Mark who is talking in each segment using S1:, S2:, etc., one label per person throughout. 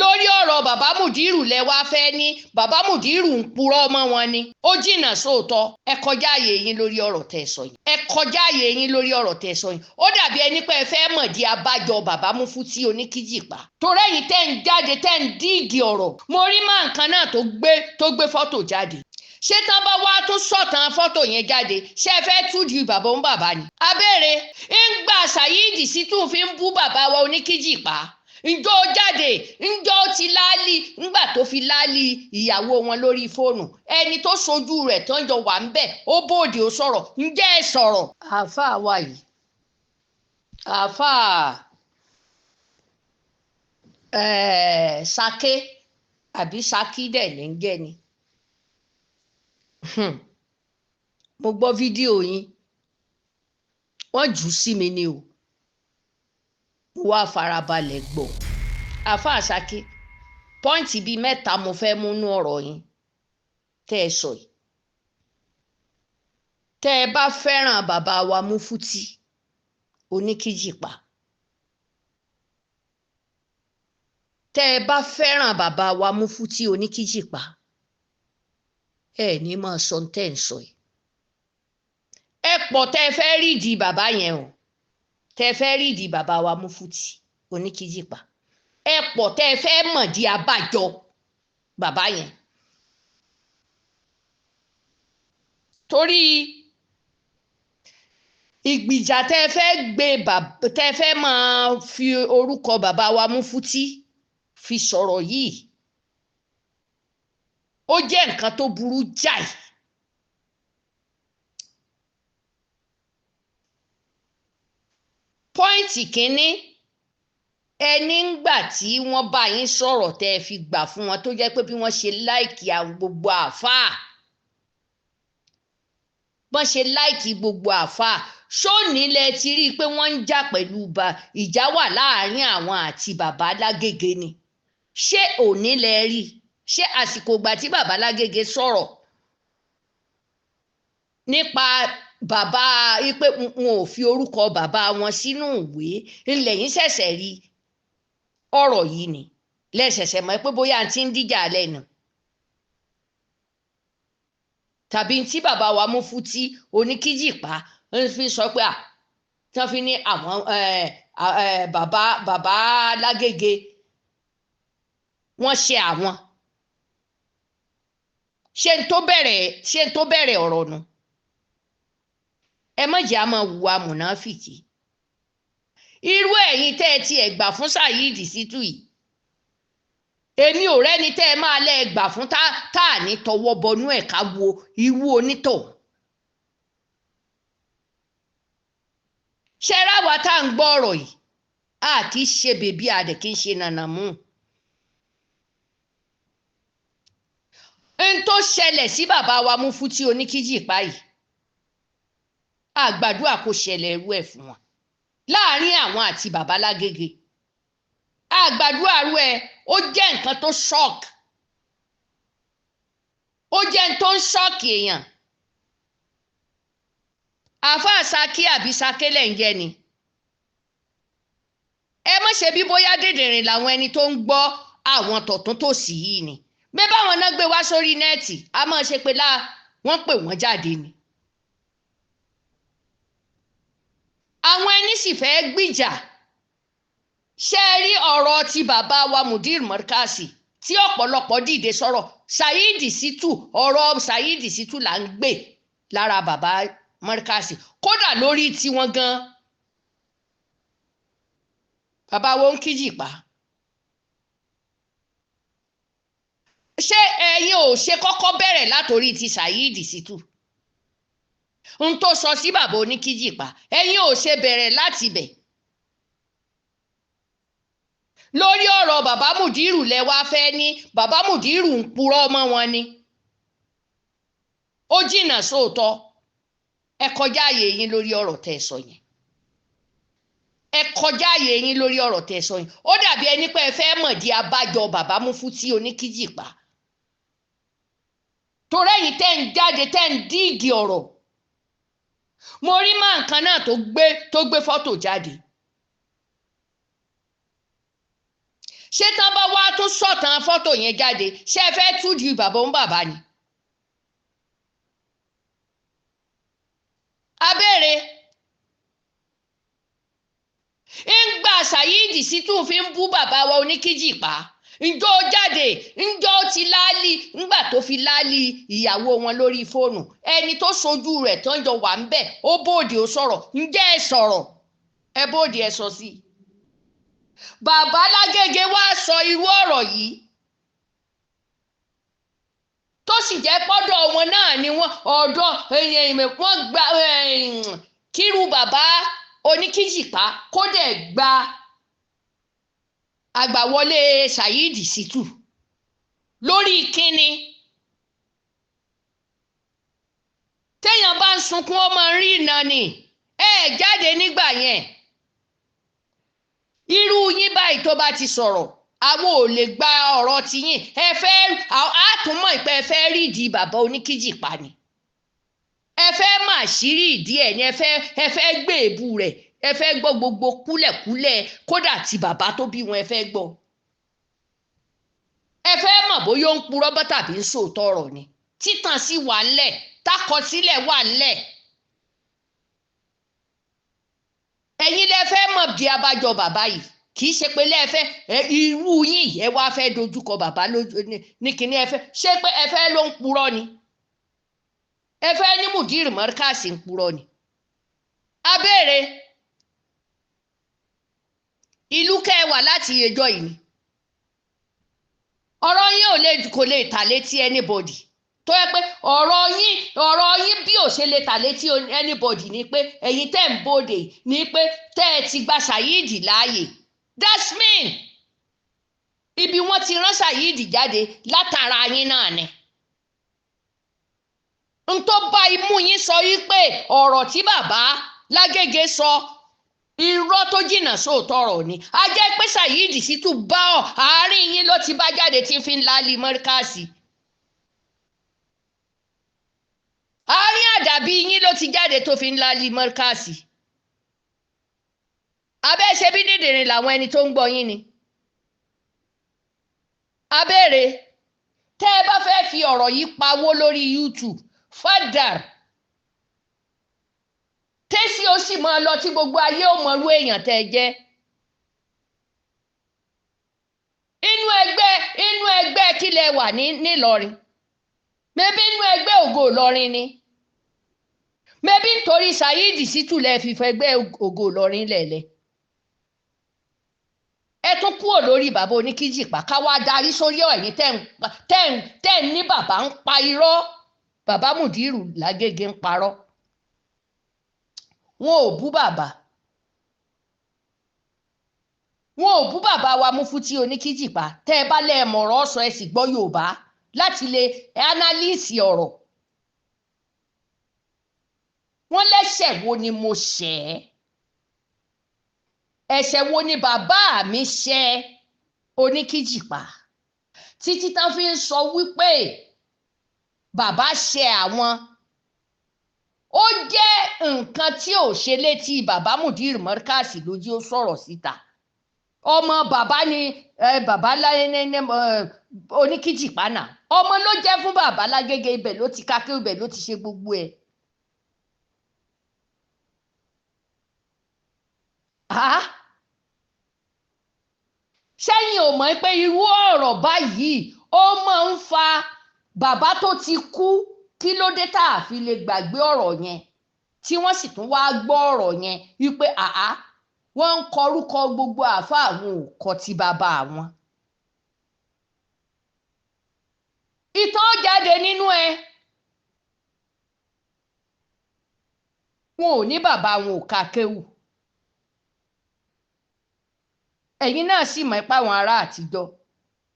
S1: lórí ọ̀rọ̀ bàbá Mudiru lẹ wá fẹ́ ní bàbá Mudiru ń purọ́ mọ́ wọn ni ó jìnnà sóòótọ́. Ẹ kọjá àyè yín lórí ọ̀rọ̀ tẹ́ sọ yìí. Ẹ kọjá àyè yín lórí ọ̀rọ̀ tẹ́ sọ yìí. Ó dàbí ẹni pé ẹ fẹ́ mọ̀ di abájọ bàbá Mufti oníkíjìpá. Torí ẹ̀yin tẹ́ ń jáde tẹ́ ń díìgì ọ̀rọ̀. Mo rí máa nǹkan náà tó gbé fọ́tò jáde. Ṣé tán bá wá tún sọ̀tàn fọ́tò yẹn jáde ṣé ẹ fẹ́ tú di bàbá ń bàbá ni. Abẹ́rẹ́ ń gbà Saheed Shittu fi ń bú bàbá wa oníkíjìpá. Ǹjọ́ jáde ǹjọ́ ti láálí ńgbà tó fi láálí ìyàwó wọn lórí fóònù ẹni tó sojú rẹ̀ tó ń jọ wà ń bẹ̀ ó bòde ó sọ̀rọ̀ ǹjẹ́ ẹ sọ̀rọ̀. àáfàá wa yìí àáfàá Sake àbí Saki dẹ̀ ní ń jẹ́ ni. Mo gbọ́ fídíò yín wọ́n jù ú sí mi ni o mo wá farabalẹ̀ gbọ́. àáfàá Sake pọ́ìntì bíi mẹ́ta mo fẹ́ múnú ọ̀rọ̀ yín tẹ́ ẹ sọ yìí. tẹ́ ẹ bá fẹ́ràn bàbá wa Mufti oníkíjìpá tẹ́ ẹ bá fẹ́ràn bàbá wa Mufti oníkíjìpá ẹ ní máa sọ tẹ́ ẹ ń sọ yìí. ẹ pọ̀ tẹ́ ẹ fẹ́ rí di bàbá yẹn o tẹ́ ẹ fẹ́ rí di bàbá wa Mufti oníkíjìpá ẹ pọ̀ tẹ́ ẹ fẹ́ mọ̀ di abájọ bàbá yẹn. torí ìgbìjà tẹ́ ẹ fẹ́ gbé tẹ́ ẹ fẹ́ máa fi orúkọ bàbá wa Mufti fi sọ̀rọ̀ yìí ó jẹ́ nǹkan tó burú jáì. pọ́ìntì kínní ẹni ńgbà tí wọ́n bá yín sọ̀rọ̀ tẹ́ ẹ fi gbà fún wọn tó jẹ́ pé bí wọ́n ṣe láìkì gbogbo àáfàá bọ́n ṣe láìkì gbogbo àáfàá ṣóòní lẹ ti rí i pé wọ́n ń jà pẹ̀lú ìjà wà láàrin àwọn àti bàbá Lágége ni. ṣé òní lẹ rí ṣé àsìkò ìgbà tí bàbá Lágége sọ̀rọ̀ nípa bàbá pé wọn ò fi orúkọ bàbá wọn sínú ìwé ńlẹ̀ yín ṣẹ̀ṣẹ̀ rí ọ̀rọ̀ yìí ni lẹ́sẹ̀ṣẹ̀ mọ̀ pé bóyá ti ń díjà lẹ́nu tàbí tí bàbá wa Mufti oníkíjìpá ń fi sọ pé tí wọ́n fi ní àwọn bàbá Lágége wọ́n ṣe àwọn ṣé n tó bẹ̀rẹ̀ ọ̀rọ̀ nu. ẹ má jẹ́ a máa hùwà mùnáfìkì. irú ẹ̀yin tẹ́ ẹ ti ẹ̀ gbà fún Saheed Shittu yìí èmi ò rẹ́ni tẹ́ ẹ máa lẹ́ ẹ gbà fún tá à ní tọwọ́ bọnú ẹ̀ ká wo irú onítọ̀. ṣe ráwa tá à ń gbọ́ ọ̀rọ̀ yìí a kì í ṣe bèbí adẹ̀ kì í ṣe nànàmú. n tó ṣẹlẹ̀ sí bàbá wa Mufti oníkíjìpá yìí àgbàdua kò ṣẹlẹ̀ irú ẹ̀ fún wọn láàrin àwọn àti bàbá Lágége. àgbàdua irú ẹ̀ ó jẹ́ nǹkan tó ṣọ́ọ̀kì ó jẹ́ nǹkan tó ń ṣọ́ọ̀kì èèyàn. àáfàá Saki àbí Sake lẹ̀ ń jẹ́ ni. ẹ má ṣe bí bóyá dèdèrìn làwọn ẹni tó ń gbọ́ àwọn tọ̀tún tòsì yìí ni. bẹ́ẹ̀ báwọn náà gbé wá sórí nẹ́ẹ̀tì a máa ṣe pé wọ́n pè wọ́n jáde ni. àwọn ẹni sì fẹ́ gbìjà ṣe rí ọ̀rọ̀ ti bàbá wa Mudir Murkaz tí ọ̀pọ̀lọpọ̀ dìde sọ̀rọ̀ Saheed Shittu ọ̀rọ̀ Saheed Shittu là ń gbé lára bàbá Murkaz kódà lórí tiwọn gan bàbá wo ń kíjìpá. ṣé ẹ̀yin ò ṣe kọ́kọ́ bẹ̀rẹ̀ látòrí ti Saheed Shittu n tó sọ sí bàbá oníkíjìpá ẹ̀yin ò ṣe bẹ̀rẹ̀ láti bẹ̀. lórí ọ̀rọ̀ bàbá Mudiru lẹ wá fẹ́ ní bàbá Mudiru ń purọ́ mọ́ wọn ni ó jìnnà sóòótọ́. ẹ kọjá àyè yín lórí ọ̀rọ̀ tẹ́ sọ yẹn. ẹ kọjá àyè yín lórí ọ̀rọ̀ tẹ́ sọ yẹn. ó dàbí ẹni pé ẹ fẹ́ mọ̀ di abájọ bàbá Mufti oníkíjìpá. torí ẹ̀yin tẹ́ ń jáde tẹ́ ń díìgì ọ̀rọ̀. mo rí máa nǹkan náà tó gbé fọ́tò jáde. ṣé tán bá wá tún sọ̀tàn fọ́tò yẹn jáde ṣé ẹ fẹ́ tú di bàbá òun bàbá ni. abéèrè ń gba Saheed Shittu fi ń bú bàbá wa Oníkíjìpá ǹjọ́ jáde ǹjọ́ ti láálí ńgbà tó fi láálí ìyàwó wọn lórí fóònù ẹni tó sojú rẹ̀ tó ń jọ wà ń bẹ̀ ó bóde ó sọ̀rọ̀ ǹjẹ́ ẹ sọ̀rọ̀ ẹ bóde ẹ sọ sí i. bàbá Lágége wá sọ irú ọ̀rọ̀ yìí tó sì jẹ́ pọ́dọ̀ wọn náà ni wọ́n ọ̀dọ̀ wọ́n gba kírú bàbá Oníkíjìpá kó dẹ̀ gba àgbàwọlé Saheed Shittu lórí kínní. téèyàn bá ń sunkún ó máa ń rí iná ni ẹ jáde nígbà yẹn. irú yín báyìí tó bá ti sọ̀rọ̀ àwọn ò lè gba ọ̀rọ̀ tiyín ẹ fẹ́ àtúmọ̀ ìpẹ́ ẹ fẹ́ rí ìdí bàbá Oníkíjìpá ni ẹ fẹ́ máa ṣírí ìdí ẹ̀ ni ẹ fẹ́ gbé èébú rẹ̀ ẹ fẹ́ gbọ́ gbogbo kúlẹ̀kúlẹ̀ kódà tí bàbá tó bí wọn ẹ fẹ́ gbọ́ ẹ fẹ́ mọ̀ bóyá ó ń purọ́ bá tàbí ń sòótọ́ ọ̀rọ̀ ni títàn sí wà ńlẹ̀ tákọsílẹ̀ wà ńlẹ̀ ẹ̀yin lẹ fẹ́ mọ̀ bí abájọ bàbá yìí kì í ṣe pé lẹ́ẹ̀fẹ́ irú yín ẹ wá fẹ́ dojúkọ bàbá ní kíní ẹ fẹ́ ṣé pé ẹ fẹ́ ló ń purọ́ ni ẹ fẹ́ ní Mudir Murkaz ń purọ́ ni. abéèrè ìlú kẹwàá láti ẹjọ́ yìí ni ọ̀rọ̀ yín kò lè tà létí anybody tó yẹ pé ọ̀rọ̀ yín bí ò ṣe lè tà létí anybody ni pé ẹ̀yin tẹ́ ń bòde ni pé tẹ́ ẹ ti gba Saheed láàyè that's mean ibi wọ́n ti rán Saheed jáde látara yín náà ni n tó bá imú yín sọ wípé ọ̀rọ̀ tí bàbá Lágége sọ irọ́ tó jìnnà sóòótọ́ ọ̀rọ̀ ni a jẹ́ pé Saheed Shittu bá àárín yín ló ti bá jáde tí fi ń lálẹ́ Murkaz àárín àdàbí yín ló ti jáde tó fi ń lálẹ́ Murkaz abẹ́ ṣe bí dídìrín làwọn ẹni tó ń gbọ́ yín ni. abéèrè tẹ́ ẹ bá fẹ́ fi ọ̀rọ̀ yìí pawó lórí YouTube fadar tẹ́sí ó sì máa lọ tí gbogbo ayé ò mọ̀rú èèyàn tẹ́ ẹ jẹ́. inú ẹgbẹ́ kílẹ̀ wà nílọrin mẹ́bí inú ẹgbẹ́ ògo Ìlọrin ni mẹ́bí nítorí Saheed Shittu lẹ́ fi fẹ́gbẹ́ ògo Ìlọrin lẹ̀lẹ́. ẹ tún kúrò lórí bàbá Oníkíjìpá ká wá darí sórí ẹ̀yìn tẹ́ ń ní bàbá ń pa irọ́ bàbá Mudir Lágége ń parọ́ wọn ò bú bàbá wa Mufti Oníkíjìpá tẹ́ ẹ bá lẹ́ẹ̀mọ̀ràn sọ ẹ sì gbọ́ Yorùbá láti lè analyse ọ̀rọ̀ wọ́n lẹ́ṣẹ̀ wo ni mo ṣẹ̀ ẹ̀ṣẹ̀ wo ni bàbá mi ṣẹ̀ Oníkíjìpá títí tán fi ń sọ wípé bàbá ṣẹ̀ àwọn ó jẹ́ nǹkan tí ò ṣe létí bàbá Mudir Murkaz lójú ó sọ̀rọ̀ síta ọmọ bàbá ni bàbá Oníkíjìpá náà ọmọ ló jẹ́ fún bàbá Lágége ibẹ̀ ló ti kákẹ́ ibẹ̀ ló ti ṣe gbogbo ẹ̀. sẹ́yìn ò mọ̀ pé irú ọ̀rọ̀ báyìí ó máa ń fa bàbá tó ti kú kí ló dé tá a fi lè gbàgbé ọ̀rọ̀ yẹn tí wọ́n sì tún wá gbọ́ ọ̀rọ̀ yẹn wípé wọ́n ń kọrúkọ gbogbo àáfàá àwọn ò kọ ti bàbá àwọn. ìtàn jáde nínú ẹ wọn ò ní bàbá wọn ò ka kéwù ẹ̀yin náà sì mọ̀ ipá àwọn ará àtijọ́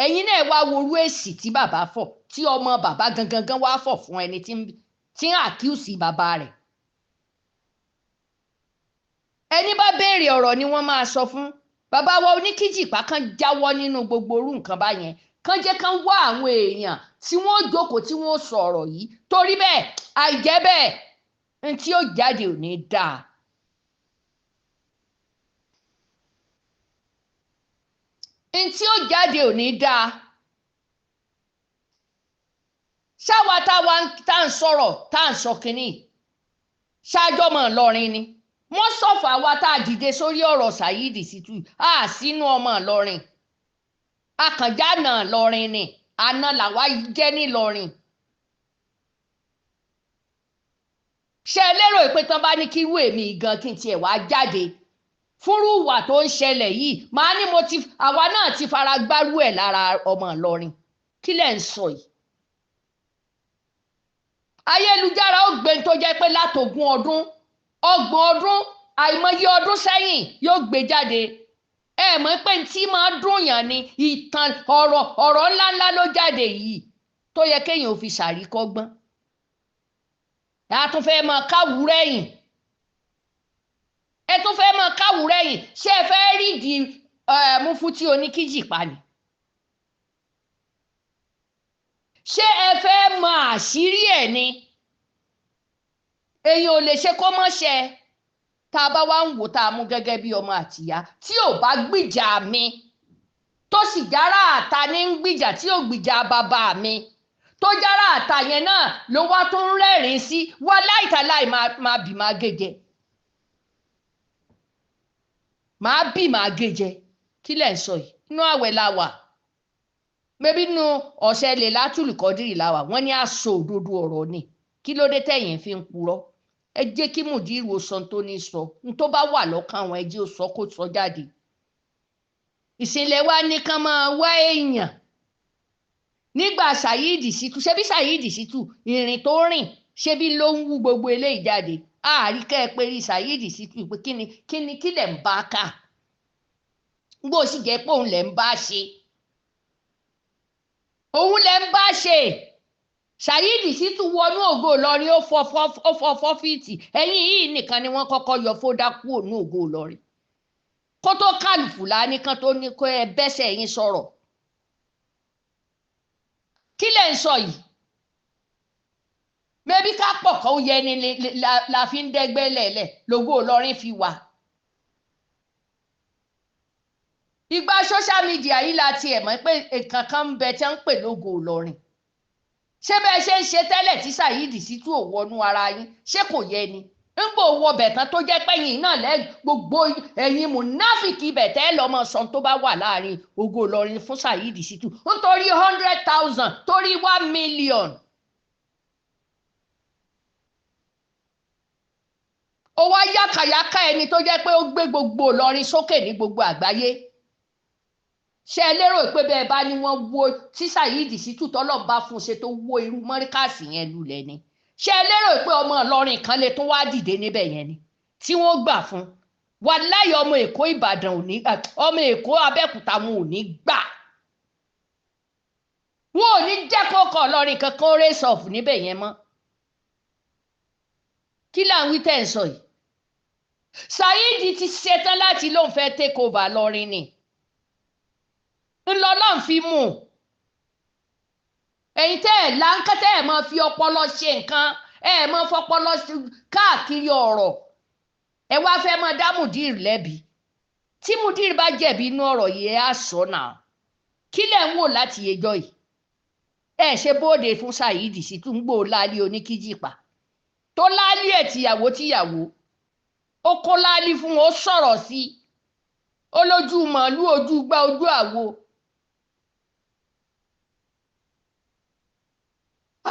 S1: ẹ̀yin náà wá worú èsì tí bàbá fọ̀ tí ọmọ bàbá gangan wá fọ̀ fún ẹni tí ń àkíyèsí bàbá rẹ̀. ẹni bá béèrè ọ̀rọ̀ ni wọ́n máa sọ fún bàbá wa Oníkíjìpá kan jáwọ́ nínú gbogbo orú nǹkan báyẹn kan jẹ́ kán wá àwọn èèyàn tí wọ́n jókòó tí wọ́n sọ̀rọ̀ yìí torí bẹ́ẹ̀ àìjẹ́ bẹ́ẹ̀ ní tí ó jáde ò ní dáa. n tí ó jáde ò ní dáa. ṣáwa táwa tá à ń sọ̀rọ̀ tá à ń sọ kínní ṣáájọ́ mọ̀ Ìlọrin ni wọ́n sọ̀fọ̀ àwa tá a dìde sórí ọ̀rọ̀ Saheed Shittu a sínú ọmọ Ìlọrin akànjá náà Ìlọrin ni àná làwa jẹ́ nílọrin. ṣé ẹ lérò pé tán bá ní kí irú èmi gan kí n tiẹ̀ wá jáde fúrú ìwà tó ń ṣẹlẹ̀ yìí màá ní àwa náà ti fara gbárù ẹ̀ lára ọmọ Ìlọrin kí lẹ̀ ń sọ yìí. ayélujára ó gbé tó jẹ́ pé látògún ọdún ọgbọ̀n ọdún àìmọye ọdún sẹ́yìn yóò gbé jáde ẹ mọ̀ pé tí máa dùn yàn ni ìtàn ọ̀rọ̀ ńláńlá ló jáde yìí tó yẹ kéèyàn ò fi ṣàríkọ́gbọ́n. a tún fẹ́ mọ káwúrẹ́ yìí ẹ tún fẹ́ mọ káwúrẹ́ yìí ṣé ẹ fẹ́ rí di Mufti Oníkíjìpá ni ṣé ẹ fẹ́ mọ àṣírí ẹ̀ ni èèyàn ò lè ṣe kó mọ́ ṣe tá a bá wá ń wò tá a mú gẹ́gẹ́ bí ọmọ àtìyá tí ò bá gbìjà mi tó sì jára àta ní ń gbìjà tí ò gbìjà bàbá mi tó jára àta yẹn náà ló wá tó ń rẹ́rìn sí wá láìtàláì máa bì máa gèjẹ máa bì máa gèjẹ kí lẹ̀ ń sọ yìí inú àwẹ̀ la wà mẹ́bí nínú ọ̀sẹ̀ lè látùlù kọ́dírì la wà wọ́n ní àsọ òdodo ọ̀rọ̀ ni kí ló dé tẹ̀yìn fi ń purọ́ ẹ jẹ́ kí Mudir wo sọ tó ní sọ ní tó bá wà lọ́kàn àwọn ẹjẹ́ ò sọ kó sọ jáde. ìṣẹ̀lẹ̀ wa ní kán máa wá èèyàn nígbà Saheed Shittu ṣebí Saheed Shittu ìrìn tó rìn ṣebí ló ń wú gbogbo eléyìí jáde àárí kẹ́ ẹ pé rí Saheed Shittu pé kí lẹ̀ ń bá ká ngbó sì jẹ́ pé òun lẹ̀ ń bá ṣe òun lẹ̀ ń bá ṣe. Saheed Shittu wọnú Ògo Ìlọrin ó fọ́ fíìtì ẹ̀yìn yìí nìkan ni wọ́n kọ́kọ́ yọ fódà kúrò ní Ògo Ìlọrin kó tó kálù Fúlàní kan tó ní kó ẹ bẹ́sẹ̀ yín sọ̀rọ̀ kí lẹ̀ ń sọ yìí mẹ́bí ká pọ̀ kó yẹ ni la fi ń dẹ́gbẹ́ lẹ̀lẹ̀ l'Ògo Ìlọrin fi wà. ìgbà social media yìí la tiẹ̀ mọ̀ pé nǹkan kan ń bẹ tí wọ́n ń pè l'Ògo Ìlọrin ṣé bẹ́ẹ̀ ṣe ń ṣe tẹ́lẹ̀ tí Saheed Shittu ò wọnú ara yín ṣé kò yẹ ni ń bò wọ bẹ̀tán tó jẹ́ pẹ́yìn náà gbogbo ẹ̀yin mùnáfìkì bẹ̀tẹ́ lọ́mọ sàn tó bá wà láàrin Ògo Ìlọrin fún Saheed Shittu nítorí 100,000 torí 1 million. ó wá yákàyáká ẹni tó jẹ́ pé ó gbé gbogbo Ìlọrin sókè ní gbogbo àgbáyé. ṣé ẹ lérò pé bẹ́ẹ̀ bá ní wọ́n wo tí Saheed Shittu tọ́lọ̀ bá fún un ṣe tó wo irú mọ́ríkàsì yẹn lulẹ̀ ni ṣé ẹ lérò pé ọmọ Ìlọrin kan lè tún wá dìde níbẹ̀ yẹn ni tí wọ́n gbà fún wàláhì ọmọ Èkó Ìbàdàn ò ní ọmọ Èkó Abẹ́òkúta wọn ò ní gbà wọn ò ní jẹ́ kó kọ́ Ìlọrin kankan race off níbẹ̀ yẹn mọ́. kí là ń wí tẹ̀ ń sọ yìí Saheed ti ṣetán láti lóun fẹ́ take over Ìlọrin ni ńlọlọ́n fi mú ẹ̀yin tẹ́ ẹ̀ láńkẹ́ tẹ́ ẹ̀ máa fi ọpọlọ ṣe nǹkan ẹ̀ máa fọpọlọ káàkiri ọ̀rọ̀ ẹ wá fẹ́ máa dá Mudir lẹ́bi tí Mudir bá jẹ̀bi inú ọ̀rọ̀ yìí ẹ á sọ náà kí lẹ̀ ń wò láti ẹjọ́ yìí ẹ ṣe bóde fún Saheed Shittu ń gbò láálí Oníkíjìpá tó láálí ẹ̀ tìyàwó ó kó láálí fún wọn ó sọ̀rọ̀ sí i ó lójú màálù ojú gbá ojú àwo.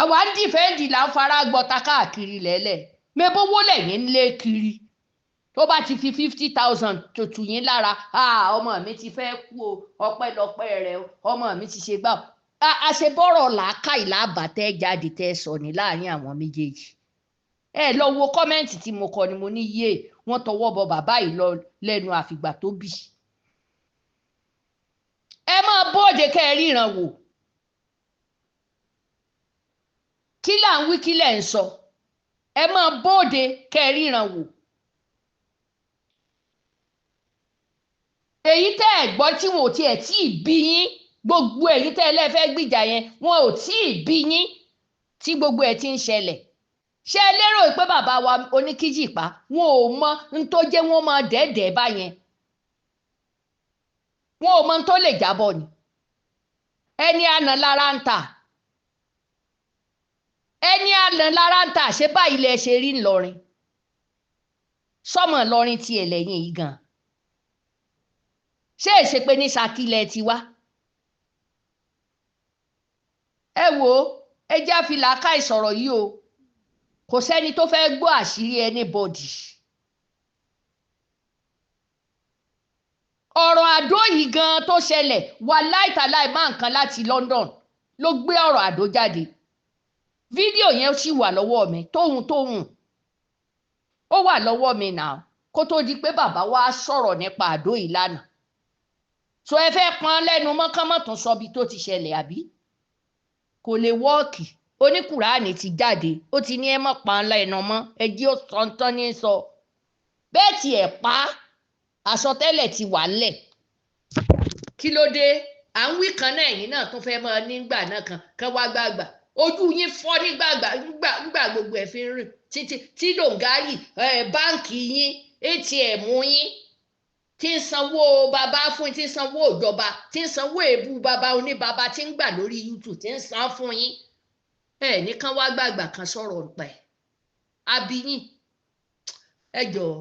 S1: àwa ń dìfẹ́ǹdì là ń fara gbọ́ta káàkiri lẹ́lẹ̀ mẹ́bówó lẹ́yìn ń lé kiri tó bá ti fi 50,000 tutù yín lára ọmọ mi ti fẹ́ kú o ọpẹ́lọpẹ́ rẹ ọmọ mi ti ṣe gbà àṣebọ́rọ̀ làákà ìlàbàtẹ́ jáde tẹ́ sọ ní láàrin àwọn méjèèjì ẹ lọ wo kọ́mẹ́ǹtì tí mo kọ ni mo ní yé wọ́n tọwọ́ bọ bàbá yìí lọ lẹ́nu àfìgbà tó bì ẹ máa bóde kẹ́ ẹ ríran wò kí là ń wí kí lẹ̀ ń sọ ẹ máa bóde kẹ́ ẹ ríran wò. èyí tẹ́ ẹ̀ gbọ́ tí wọn ò tiẹ̀ tí ì bí yín gbogbo èyí tẹ́ ẹ lẹ́fẹ́ gbìjà yẹn wọn ò tí ì bí yín tí gbogbo ẹ̀ ti ń ṣẹlẹ̀ ṣé ẹ lérò pé bàbá wa Oníkíjìpá wọn ò mọ n tó jẹ́ wọn máa dẹ́ẹ̀dẹ́ẹ́ báyẹn wọn ò mọ tó lè jábọ́ ni ẹni àná lára ń tà ẹni àná lára ń tà ṣé báyìí lẹ ṣe rí ńlọrin sọmọ ńlọrin tiẹ̀ lẹ́yìn yìí gan ṣé èṣe pé ní Ṣakí lẹ ti wá ẹ wò ẹ já fi làákàyè sọ̀rọ̀ yìí o kò sẹ́ni tó fẹ́ gbọ́ àṣírí anybody ọ̀rọ̀ àdó yìí gan tó ṣẹlẹ̀ wà láìtàláì má nǹkan láti London ló gbé ọ̀rọ̀ àdó jáde fídíò yẹn sì wà lọ́wọ́ mi tóhun ó wà lọ́wọ́ mi náà kó tó di pé bàbá wa sọ̀rọ̀ nípa àdó yìí lánàá so ẹ fẹ́ pọn lẹ́nu mọ́kànmọ́tún sọ bí tó ti ṣẹlẹ̀ àbí kò lè wọ́ọ̀kì oníkùránì ti jáde ó ti ní ẹ mọ̀ pọn lẹ́nu mọ́ ẹ jí ó sọ ń tán ní sọ bẹ́ẹ̀ tiẹ̀ pa á àsọtẹ́lẹ̀ ti wà ńlẹ̀ kí ló dé à ń wí kan náà ẹ̀yìn náà tún fẹ́ mọ́ nígbà náà kan wá gbàgbà ojú yín fọ́ nígbà gbogbo ẹ̀ fi ń rìn títí tí dòǹgárì báǹkì yín ATM yín tí ń sanwó bàbá fún yín tí ń sanwó ìjọba tí ń sanwó èébú bàbá oníbàbá tí ń gbà lórí YouTube tí ń san fún yín ní kán wá gbàgbà kan sọ̀rọ̀ nípa ẹ̀ abiyin ẹ jọ̀ọ́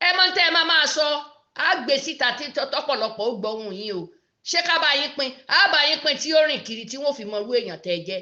S1: ẹ mọ̀ tẹ́ ẹ máa sọ á gbé síta tí tọ́pọ̀lọpọ̀ ó gbọ́ ohùn yín o ṣé ká bá yín pín á bá yín pín tí ó rìn kiri tí wọ́n fi mọ irú èèyàn tẹ́ ẹ jẹ́